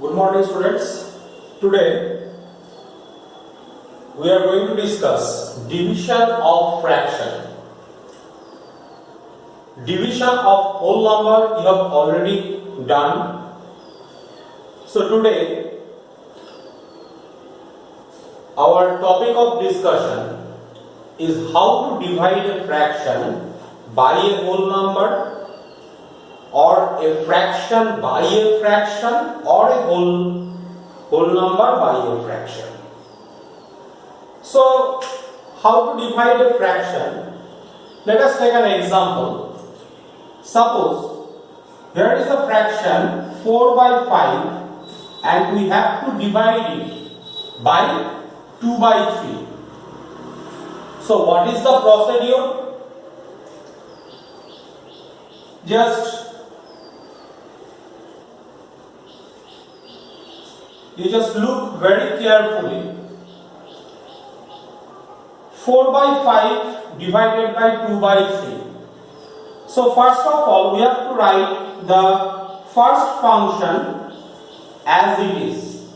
Good morning, students. Today we are going to discuss division of fraction. Division of whole number you have already done. So today our topic of discussion is how to divide a fraction by a whole number, or a fraction by a fraction, or a whole number by a fraction. So, how to divide a fraction? Let us take an example. Suppose here is a fraction 4 by 5 and we have to divide it by 2 by 3. So, what is the procedure? You just look very carefully. 4 by 5 divided by 2 by 3. So first of all we have to write the first function as it is.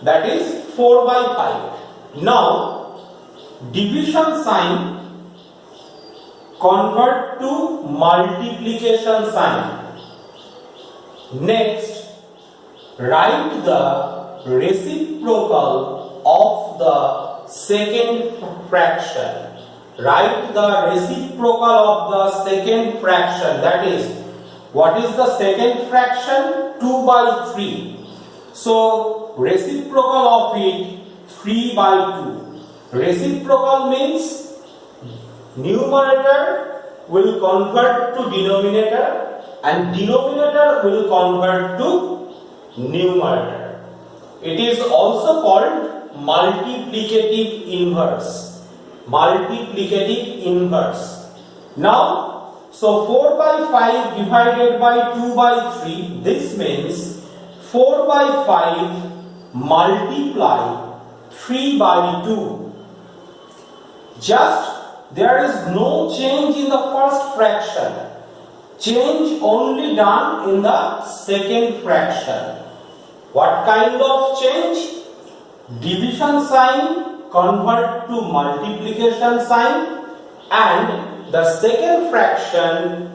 That is 4 by 5. Now division sign convert to multiplication sign. Next, write the reciprocal of the second fraction. Write the reciprocal of the second fraction. That is, what is the second fraction? 2 by 3. So, reciprocal of it 3 by 2. Reciprocal means numerator will convert to denominator and denominator will convert to numerator. It is also called multiplicative inverse. Multiplicative inverse. Now, so 4 by 5 divided by 2 by 3, this means 4 by 5 multiply 3 by 2. Just there is no change in the first fraction. Change only done in the second fraction. What kind of change? Division sign convert to multiplication sign, and the second fraction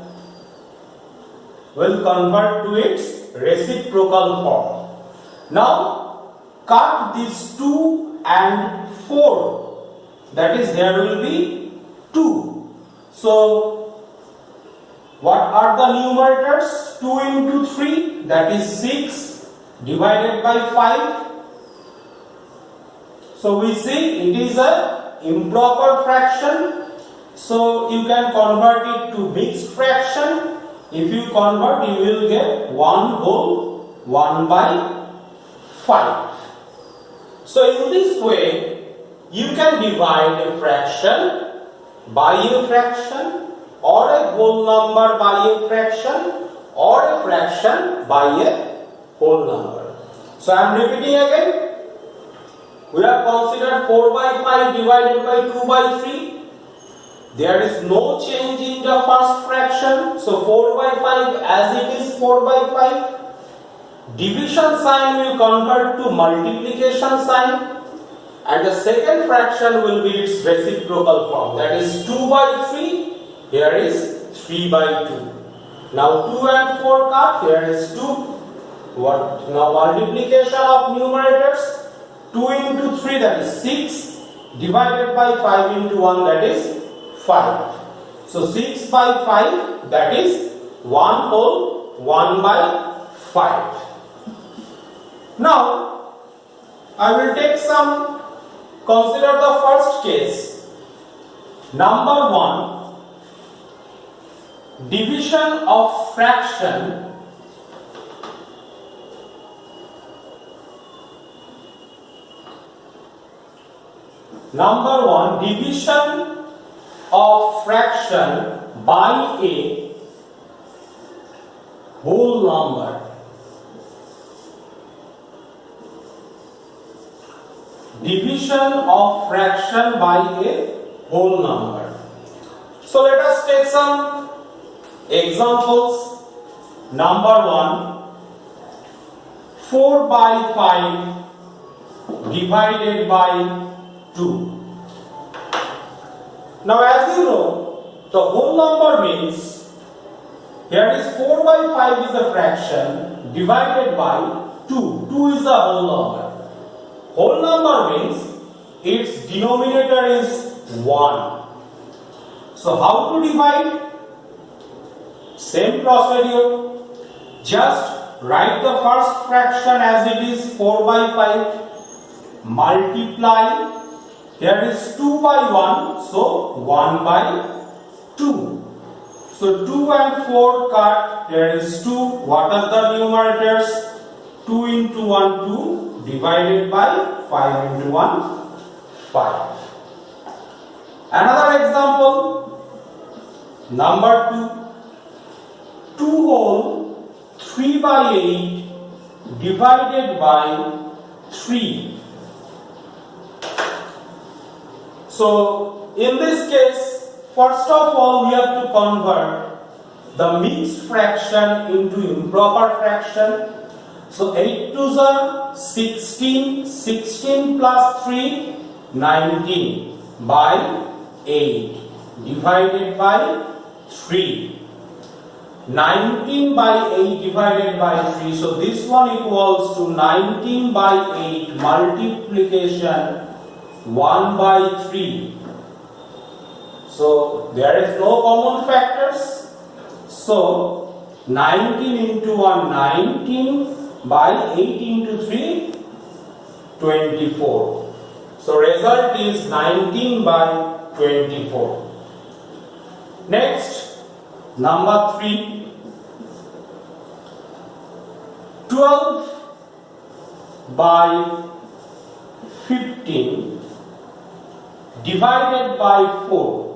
will convert to its reciprocal form. Now cut these 2 and 4. That is, there will be 2. So what are the numerators? 2 into 3, that is 6, divided by 5. So we see it is a improper fraction. So you can convert it to mixed fraction. If you convert, you will get 1 whole 1 by 5. So in this way, you can divide a fraction by a fraction, or a whole number by a fraction, or a fraction by a whole number. So I am repeating again. We have considered 4 by 5 divided by 2 by 3. There is no change in the first fraction. So 4 by 5 as it is 4 by 5. Division sign will convert to multiplication sign. And the second fraction will be its reciprocal form. That is 2 by 3. Here is 3 by 2. Now 2 and 4 cut. Here is 2. What? Now multiplication of numerators. 2 into 3, that is 6, divided by 5 into 1, that is 5. So 6 by 5, that is 1 whole 1 by 5. Now I will take some. Consider the first case. Number 1, division of fraction division of fraction by a whole number. Division of fraction by a whole number. So let us take some examples. Number 1, 4 by 5 divided by 2. Now as you know, the whole number means here is 4 by 5 is a fraction divided by 2. 2 is the whole number. Whole number means its denominator is 1. So how to divide? Same procedure. Just write the first fraction as it is 4 by 5. Multiply. Here is 2 by 1. So 1 by 2. So 2 and 4 cut. Here is 2. What are the numerators? 2 into 1 2 divided by 5 into 1 5. Another example, number 2. 2 whole 3 by 8 divided by 3. So in this case, first of all we have to convert the mixed fraction into improper fraction. So 8 2s are 16, 16 plus 3, 19 by 8 divided by 3. 19 by 8 divided by 3. So this one equals to 19 by 8 multiplication 1 by 3. So there is no common factors. So 19 into 1 19 by 8 into 3 24. So result is 19 by 24. Next, number 3. 12 by 15 divided by 4.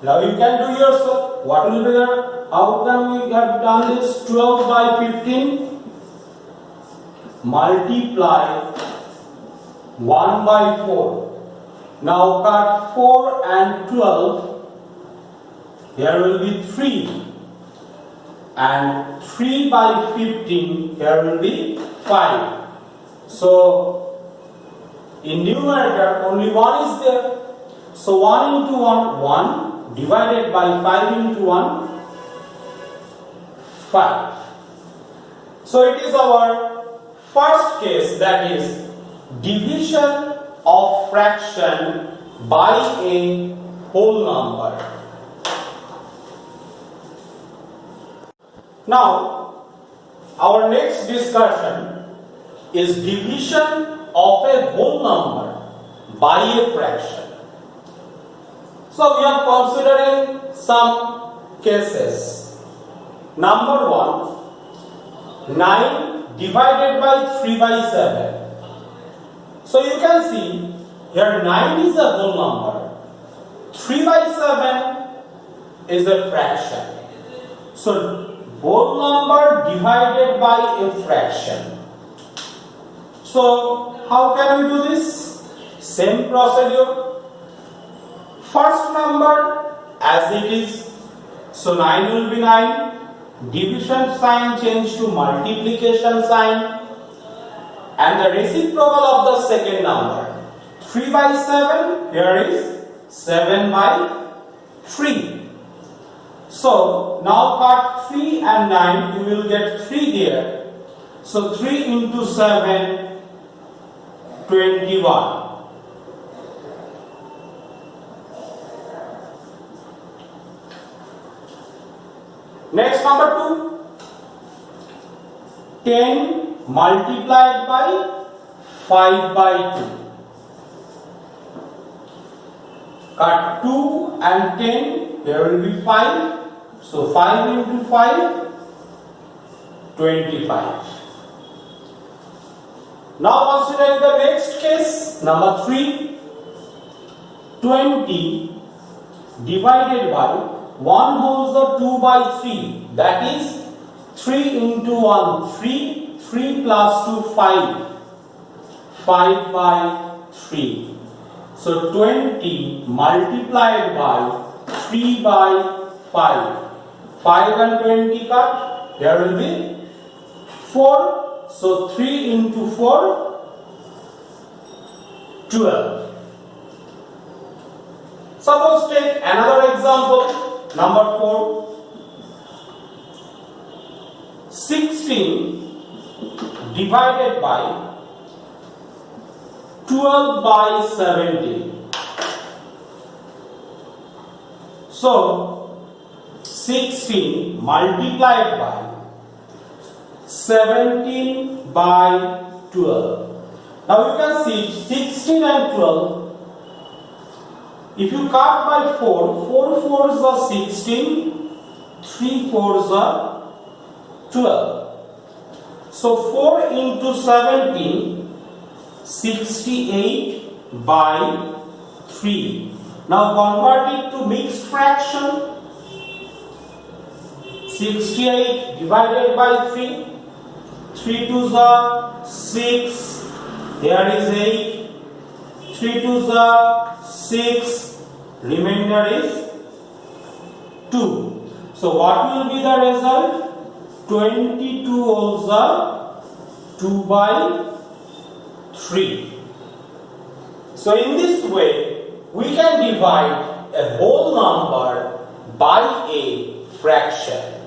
Now you can do yourself. What will be the, how can we have done this? 12 by 15 multiply 1 by 4. Now cut 4 and 12. Here will be 3. And 3 by 15, here will be 5. So in numerator only 1 is there. So 1 into 1, 1. Divided by 5 into 1, 5. So it is our first case, that is division of fraction by a whole number. Now our next discussion is division of a whole number by a fraction. So we are considering some cases. Number 1, 9 divided by 3 by 7. So you can see here 9 is a whole number, 3 by 7 is a fraction. So whole number divided by a fraction. So how can we do this? Same procedure. First number as it is, so 9 will be 9, division sign change to multiplication sign, and the reciprocal of the second number, 3 by 7, here is 7 by 3. So now cut 3 and 9, you will get 3 there. So 3 into 7, 21. Next, number 2, 10 multiplied by 5 by 2. Cut 2 and 10, there will be 5. So 5 into 5, 25. Now consider the next case, number 3, 20 divided by 1 whole the 2 by 3, that is 3 into 1, 3, 3 plus 2, 5, 5 by 3. So 20 multiplied by 3 by 5. 5 and 20 cut. There will be 4. So 3 into 4, 12. Suppose take another example, number 4. 16 divided by 12 by 17. So 16 multiplied by 17 by 12. Now you can see 16 and 12. If you cut by 4, 4 fours are 16, 3 fours are 12. So 4 into 17, 68 by 3. Now convert it to mixed fraction. 68 divided by 3. 3 twos are 6. Here is 8. 3 twos are 6. Remainder is 2. So what will be the result? 22 wholes are 2 by 3. So in this way, we can divide a whole number by a fraction.